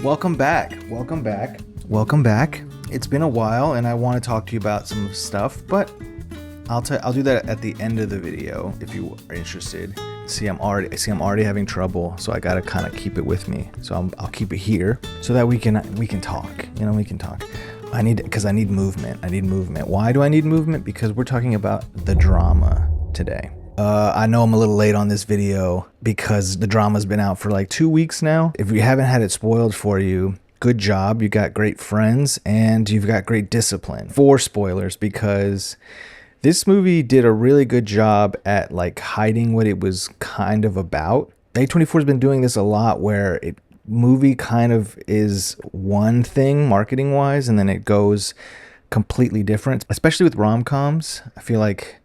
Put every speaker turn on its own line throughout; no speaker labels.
Welcome back. Welcome back. It's been a while, and I want to talk to you about some stuff, but I'll do that at the end of the video if you are interested. See, I'm already having trouble, so I gotta kind of keep it with me. So I'll keep it here so that we can talk. We can talk. I need movement. Why do I need movement? Because we're talking about the drama today. I know I'm a little late on this video because the drama's been out for like 2 weeks now. If you haven't had it spoiled for you, good job. You got great friends and you've got great discipline. For spoilers, because this movie did a really good job at like hiding what it was kind of about. A24 has been doing this a lot where movie kind of is one thing marketing wise and then it goes completely different, especially with rom-coms. I feel like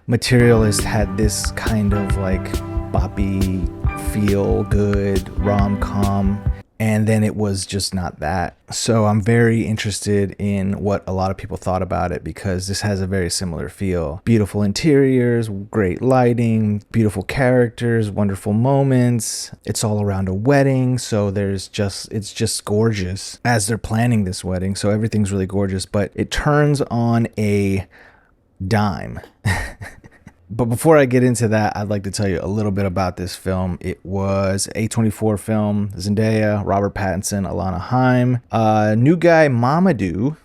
Materialist had this kind of like boppy, feel good rom-com, and then it was just not that. So I'm very interested in what a lot of people thought about it because this has a very similar feel. Beautiful interiors, great lighting, beautiful characters, wonderful moments. It's all around a wedding, so it's just gorgeous as they're planning this wedding. So everything's really gorgeous, but it turns on a dime. But before I get into that, I'd like to tell you a little bit about this film. It was a A24 film. Zendaya, Robert Pattinson, Alana Haim, new guy Mamadou.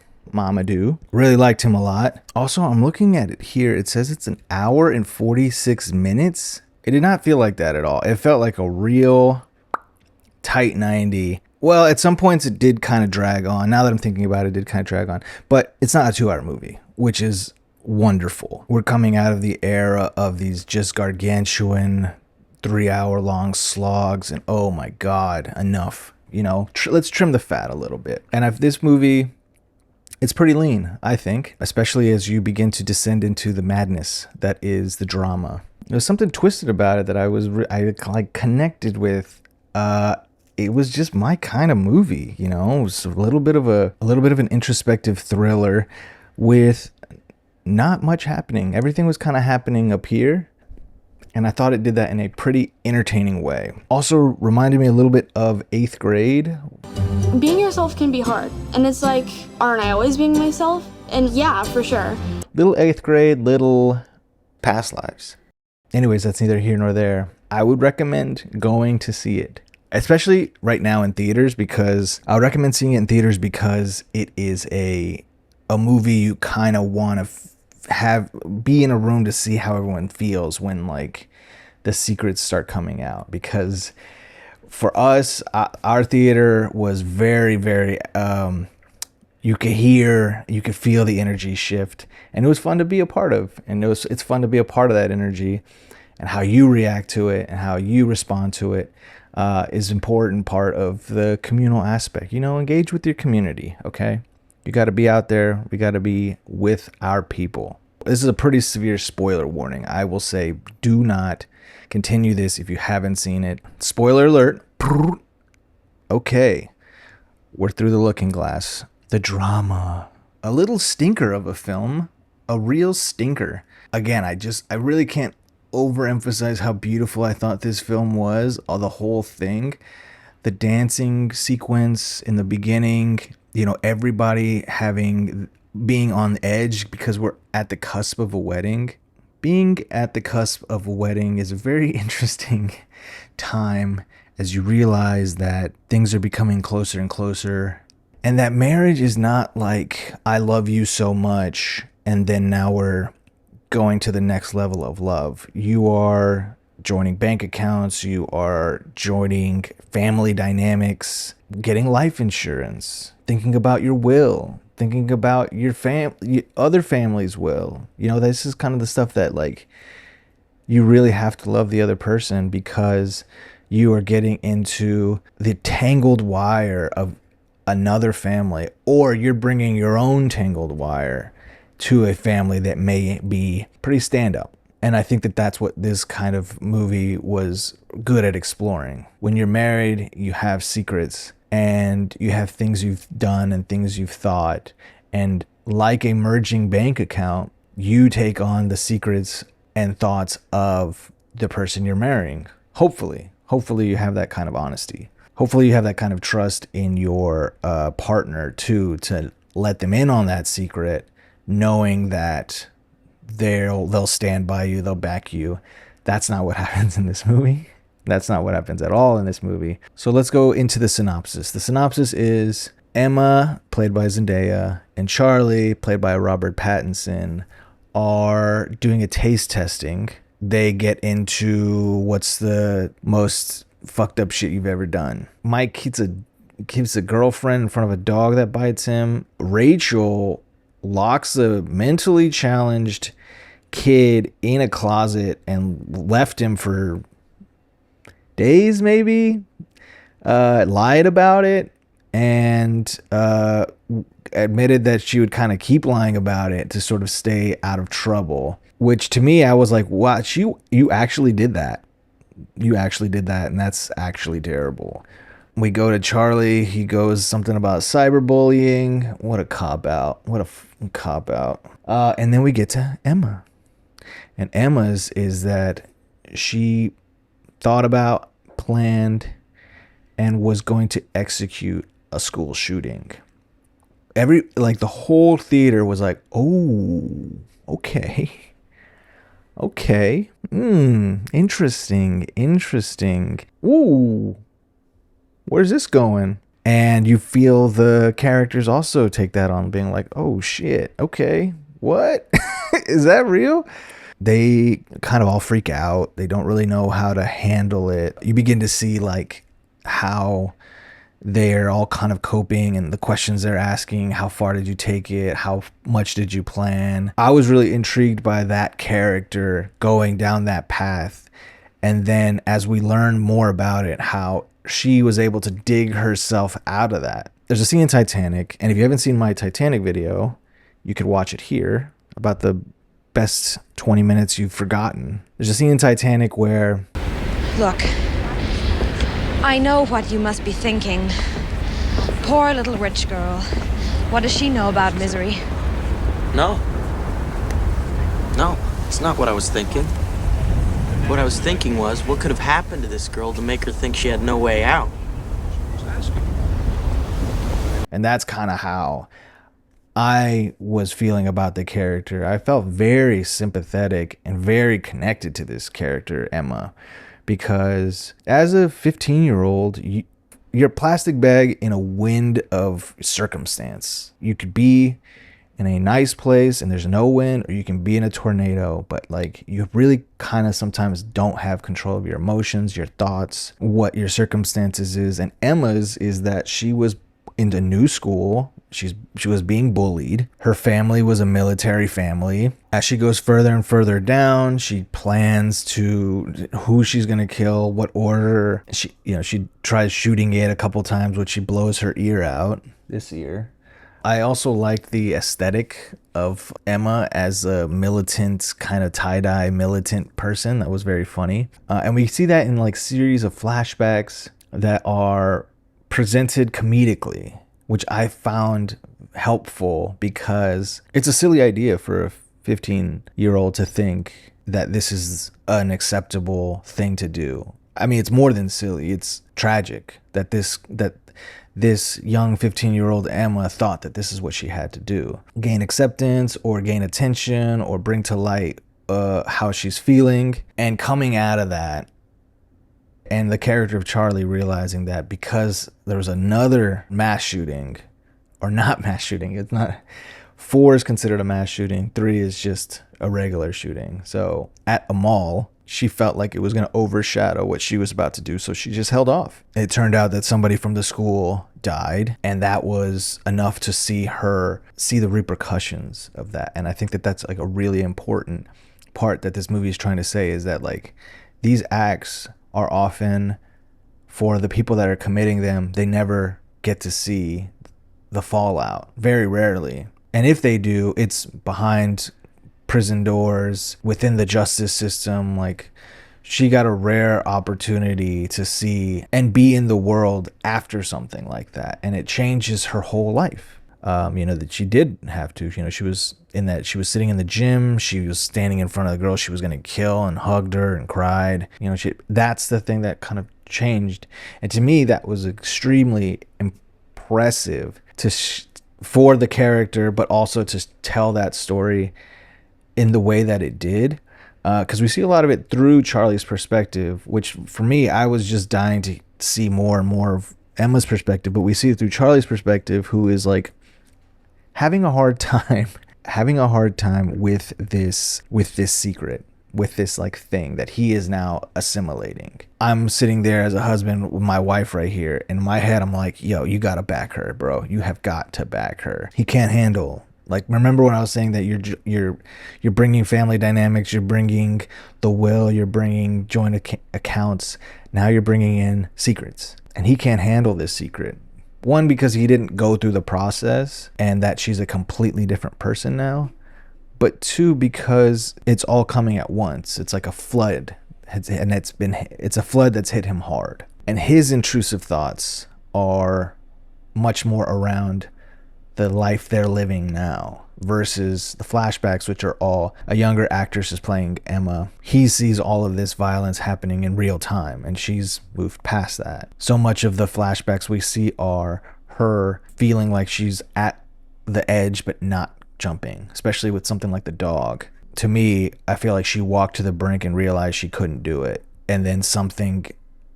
Really liked him a lot. Also, I'm looking at it here. It says it's an hour and 46 minutes. It did not feel like that at all. It felt like a real tight 90. Well, at some points it did kind of drag on. Now that I'm thinking about it, it did kind of drag on. But it's not a 2-hour movie, which is wonderful. We're coming out of the era of these just gargantuan 3-hour long slogs, and oh my god, enough. Let's trim the fat a little bit. And if this movie, it's pretty lean, I think, especially as you begin to descend into the madness that is the drama. There's something twisted about it that I connected with. It was just my kind of movie, It was a little bit of an introspective thriller with not much happening. Everything was kind of happening up here, and I thought it did that in a pretty entertaining way. Also reminded me a little bit of 8th grade.
Being yourself can be hard, and it's like, aren't I always being myself? And yeah, for sure.
Little 8th grade, little past lives. Anyways, that's neither here nor there. I would recommend going to see it, especially right now in theaters, because I would recommend seeing it in theaters because it is a movie you kind of want to be in a room to see how everyone feels when like the secrets start coming out. Because for us, our theater was very, very you could feel the energy shift, and it was fun to be a part of. And it's fun to be a part of that energy, and how you react to it and how you respond to it is important part of the communal aspect. Engage with your community. Okay, you got to be out there. We got to be with our people. This is a pretty severe spoiler warning. I will say, do not continue this if you haven't seen it. Spoiler alert. Okay, we're through the looking glass. The drama. A little stinker of a film. A real stinker. Again, I really can't overemphasize how beautiful I thought this film was. The whole thing. The dancing sequence in the beginning. Everybody being on the edge because we're at the cusp of a wedding. Being at the cusp of a wedding is a very interesting time as you realize that things are becoming closer and closer, and that marriage is not like I love you so much and then now we're going to the next level of love. You are joining bank accounts, you are joining family dynamics, getting life insurance, thinking about your will, thinking about your other family's will. This is kind of the stuff that like you really have to love the other person, because you are getting into the tangled wire of another family, or you're bringing your own tangled wire to a family that may be pretty stand up. And I think that that's what this kind of movie was good at exploring. When you're married, you have secrets, and you have things you've done and things you've thought. And like a merging bank account, you take on the secrets and thoughts of the person you're marrying. Hopefully you have that kind of honesty. hopefully you have that kind of trust in your partner too, to let them in on that secret, knowing that they'll stand by you, they'll back you. That's not what happens in this movie. That's not what happens at all in this movie. So let's go into the synopsis. The synopsis is Emma, played by Zendaya, and Charlie, played by Robert Pattinson, are doing a taste testing. They get into what's the most fucked up shit you've ever done. Mike keeps a girlfriend in front of a dog that bites him. Rachel locks a mentally challenged kid in a closet and left him for days, maybe. Lied about it, and admitted that she would kind of keep lying about it to sort of stay out of trouble. Which to me, I was like, wow, you actually did that. You actually did that, and that's actually terrible. We go to Charlie. He goes something about cyberbullying. What a cop-out. What a cop-out. And then we get to Emma. And Emma's is that she thought about, planned, and was going to execute a school shooting. The whole theater was like, oh, okay. Okay. Interesting. Ooh. Where's this going? And you feel the characters also take that on, being like, oh shit, okay. What? Is that real? They kind of all freak out. They don't really know how to handle it. You begin to see like how they're all kind of coping and the questions they're asking. How far did you take it? How much did you plan? I was really intrigued by that character going down that path. And then as we learn more about it, how she was able to dig herself out of that. There's a scene in Titanic, and if you haven't seen my Titanic video, you could watch it here, about the best 20 minutes you've forgotten. There's a scene in Titanic where...
Look, I know what you must be thinking. Poor little rich girl. What does she know about misery?
No, it's not what I was thinking. What I was thinking was, what could have happened to this girl to make her think she had no way out?
And that's kind of how I was feeling about the character. I felt very sympathetic and very connected to this character, Emma, because as a 15-year-old, you're a plastic bag in a wind of circumstance. You could be in a nice place and there's no wind, or you can be in a tornado, but like you really kind of sometimes don't have control of your emotions, your thoughts, what your circumstances is. And Emma's is that she was in a new school. She was being bullied. Her family was a military family. As she goes further and further down, she plans to who she's gonna kill, what order. She tries shooting it a couple times, which she blows her ear out. This ear. I also like the aesthetic of Emma as a militant, kind of tie-dye militant person. That was very funny. And we see that in like series of flashbacks that are presented comedically, which I found helpful because it's a silly idea for a 15-year-old to think that this is an acceptable thing to do. I mean, it's more than silly. It's tragic that this young 15-year-old Emma thought that this is what she had to do. Gain acceptance or gain attention or bring to light how she's feeling. And coming out of that, and the character of Charlie realizing that because there was another mass shooting, or not mass shooting, it's not, 4 is considered a mass shooting, 3 is just a regular shooting. So at a mall, she felt like it was going to overshadow what she was about to do, so she just held off. It turned out that somebody from the school died, and that was enough to see her see the repercussions of that. And I think that that's like a really important part that this movie is trying to say, is that like these acts are often, for the people that are committing them, they never get to see the fallout, very rarely. And if they do, it's behind prison doors, within the justice system. Like, she got a rare opportunity to see and be in the world after something like that, and it changes her whole life. That she did have to, she was sitting in the gym, she was standing in front of the girl she was going to kill and hugged her and cried. That's the thing that kind of changed. And to me, that was extremely impressive for the character, but also to tell that story in the way that it did. Because we see a lot of it through Charlie's perspective, which for me, I was just dying to see more and more of Emma's perspective. But we see it through Charlie's perspective, who is like having a hard time with this secret, with this like thing that he is now assimilating. I'm sitting there as a husband with my wife right here. In my head, I'm like, yo, you gotta back her, bro. You have got to back her. He can't handle. Like, remember when I was saying that you're bringing family dynamics, you're bringing the will, you're bringing joint accounts. Now you're bringing in secrets, and he can't handle this secret. One, because he didn't go through the process, and that she's a completely different person now. But two, because it's all coming at once. It's like a flood, and it's a flood that's hit him hard. And his intrusive thoughts are much more around the life they're living now versus the flashbacks, which are all a younger actress is playing Emma. He sees all of this violence happening in real time, and she's moved past that. So much of the flashbacks we see are her feeling like she's at the edge but not jumping, especially with something like the dog. To me, I feel like she walked to the brink and realized she couldn't do it, and then something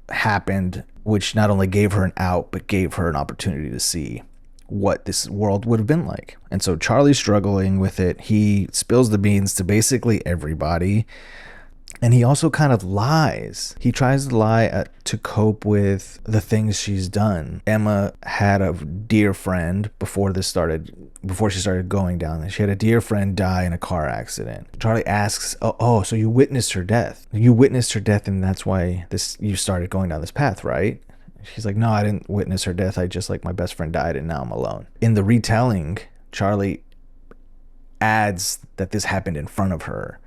happened which not only gave her an out but gave her an opportunity to see what this world would have been like. And so Charlie's struggling with it. He spills the beans to basically everybody, and he also kind of lies. He tries to lie to cope with the things she's done. Emma had a dear friend before she started going down there. She had a dear friend die in a car accident. Charlie asks, oh, so you witnessed her death. You witnessed her death, and that's why you started going down this path, right? She's like, no, I didn't witness her death. I just, like, my best friend died and now I'm alone. In the retelling, Charlie adds that this happened in front of her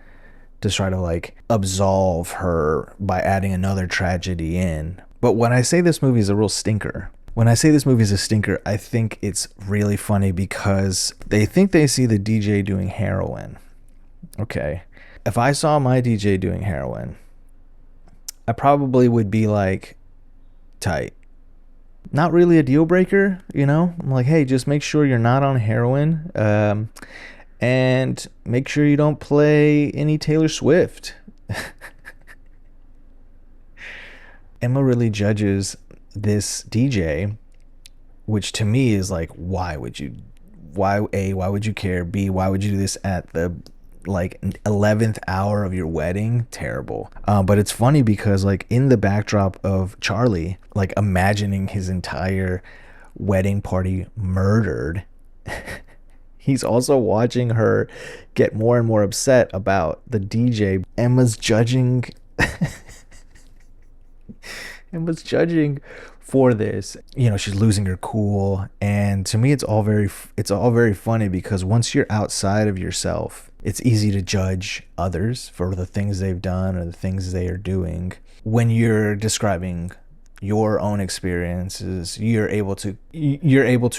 to try to, like, absolve her by adding another tragedy in. But when I say this movie is a real stinker, I think it's really funny because they think they see the DJ doing heroin. Okay. If I saw my DJ doing heroin, I probably would be like, tight. Not really a deal breaker, you know? I'm like, hey, just make sure you're not on heroin, and make sure you don't play any Taylor Swift. Emma really judges this DJ, which to me is like, why would you care? B, why would you do this at the 11th hour of your wedding? Terrible. But it's funny because, like, in the backdrop of Charlie, like, imagining his entire wedding party murdered, he's also watching her get more and more upset about the DJ. Emma's judging for this. You know, she's losing her cool, and to me it's all very funny because once you're outside of yourself, it's easy to judge others for the things they've done or the things they are doing. When you're describing your own experiences, you're able to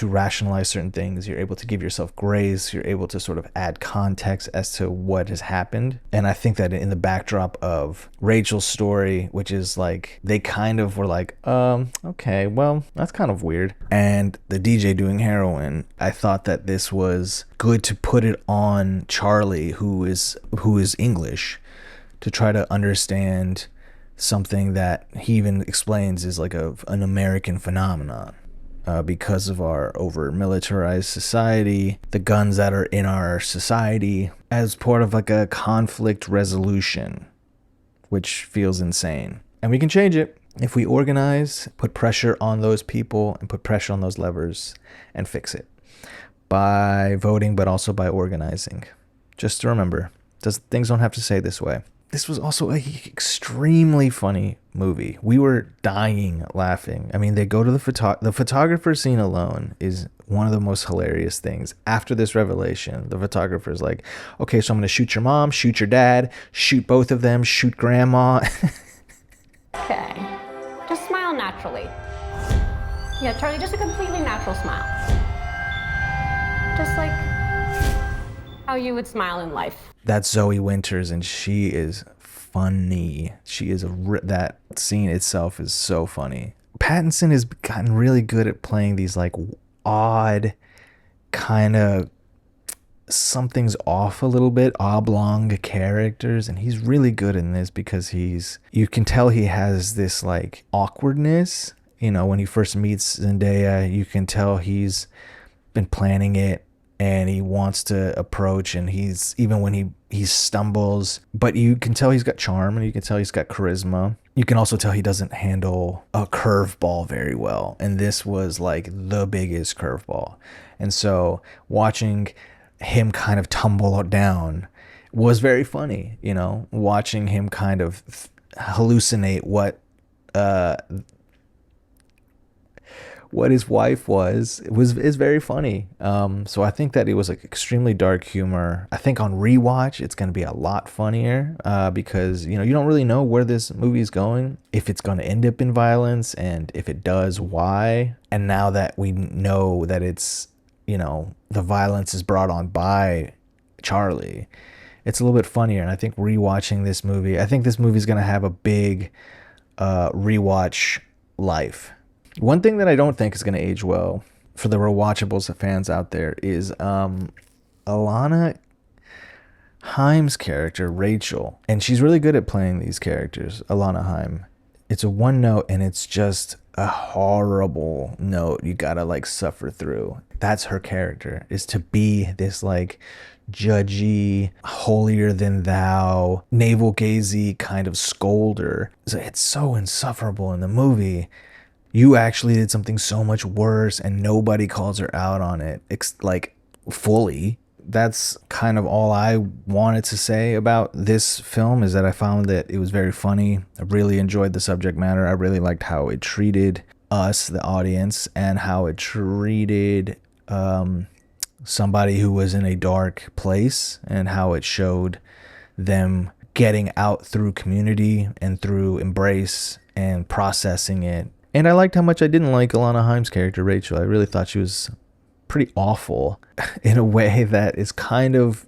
rationalize certain things. You're able to give yourself grace. You're able to sort of add context as to what has happened. And I think that in the backdrop of Rachel's story, which is like, they kind of were like, okay, well, that's kind of weird. And the DJ doing heroin, I thought that this was good to put it on Charlie, who is English, to try to understand something that he even explains is like an American phenomenon, because of our over militarized society, the guns that are in our society, as part of like a conflict resolution, which feels insane. And we can change it if we organize, put pressure on those people and put pressure on those levers and fix it by voting, but also by organizing. Just to remember, things don't have to stay this way. This was also an extremely funny movie. We were dying laughing. I mean, they go to the photographer scene alone is one of the most hilarious things. After this revelation, the photographer's like, okay, so I'm going to shoot your mom, shoot your dad, shoot both of them, shoot grandma.
Okay. Just smile naturally. Yeah, Charlie, just a completely natural smile. Just like how you would smile in life.
That's Zoe Winters, and she is funny. She is that scene itself is so funny. Pattinson has gotten really good at playing these like odd kind of something's off a little bit oblong characters, and he's really good in this because you can tell he has this like awkwardness. You know, when he first meets Zendaya, you can tell he's been planning it and he wants to approach, and he's even when he stumbles, but you can tell he's got charm and you can tell he's got charisma. You can also tell he doesn't handle a curveball very well, and this was like the biggest curveball. And so watching him kind of tumble down was very funny, you know, watching him kind of hallucinate what his wife is very funny. So I think that it was like extremely dark humor. I think on rewatch it's going to be a lot funnier because, you know, you don't really know where this movie is going, if it's going to end up in violence, and if it does, why. And now that we know that it's, you know, the violence is brought on by Charlie, it's a little bit funnier. And I think rewatching this movie, I think this movie is going to have a big rewatch life. One thing that I don't think is going to age well for the rewatchables fans out there is Alana Haim's character, Rachel. And she's really good at playing these characters, Alana Haim. It's a one note, and it's just a horrible note you gotta like suffer through. That's her character, is to be this like judgy, holier than thou, navel-gazy kind of scolder. So it's so insufferable in the movie. You actually did something so much worse and nobody calls her out on it, like fully. That's kind of all I wanted to say about this film, is that I found that it was very funny. I really enjoyed the subject matter. I really liked how it treated us, the audience, and how it treated somebody who was in a dark place, and how it showed them getting out through community and through embrace and processing it. And I liked how much I didn't like Alana Haim's character, Rachel. I really thought she was pretty awful in a way that is kind of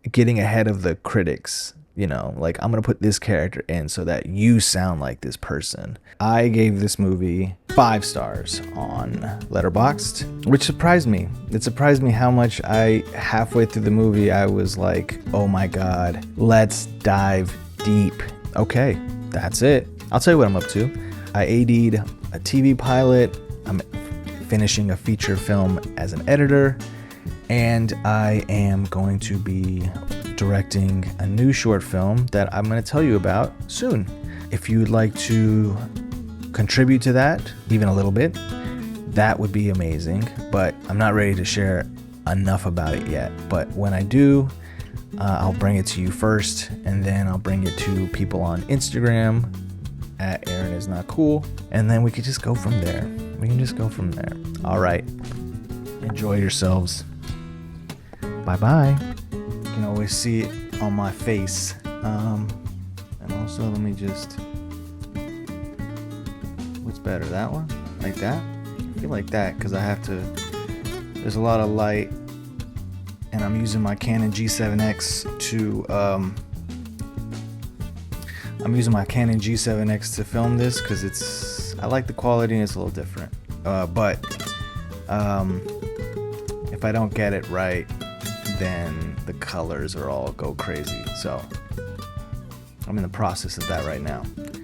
getting ahead of the critics. You know, like, I'm going to put this character in so that you sound like this person. I gave this movie 5 stars on Letterboxd, which surprised me. It surprised me how much halfway through the movie, I was like, oh my God, let's dive deep. Okay, that's it. I'll tell you what I'm up to. I AD'd a TV pilot. I'm finishing a feature film as an editor, and I am going to be directing a new short film that I'm going to tell you about soon. If you'd like to contribute to that, even a little bit, that would be amazing, but I'm not ready to share enough about it yet. But when I do, I'll bring it to you first, and then I'll bring it to people on Instagram at Aaron Is Not Cool, and then we could just go from there. We can just go from there. All right. Enjoy yourselves. Bye-bye. You can always see it on my face. And also, let me just... What's better, that one? Like that? I feel like that, because I have to... There's a lot of light, and I'm using my Canon G7X to... I'm using my Canon G7X to film this because I like the quality and it's a little different. But if I don't get it right, then the colors are all go crazy. So I'm in the process of that right now.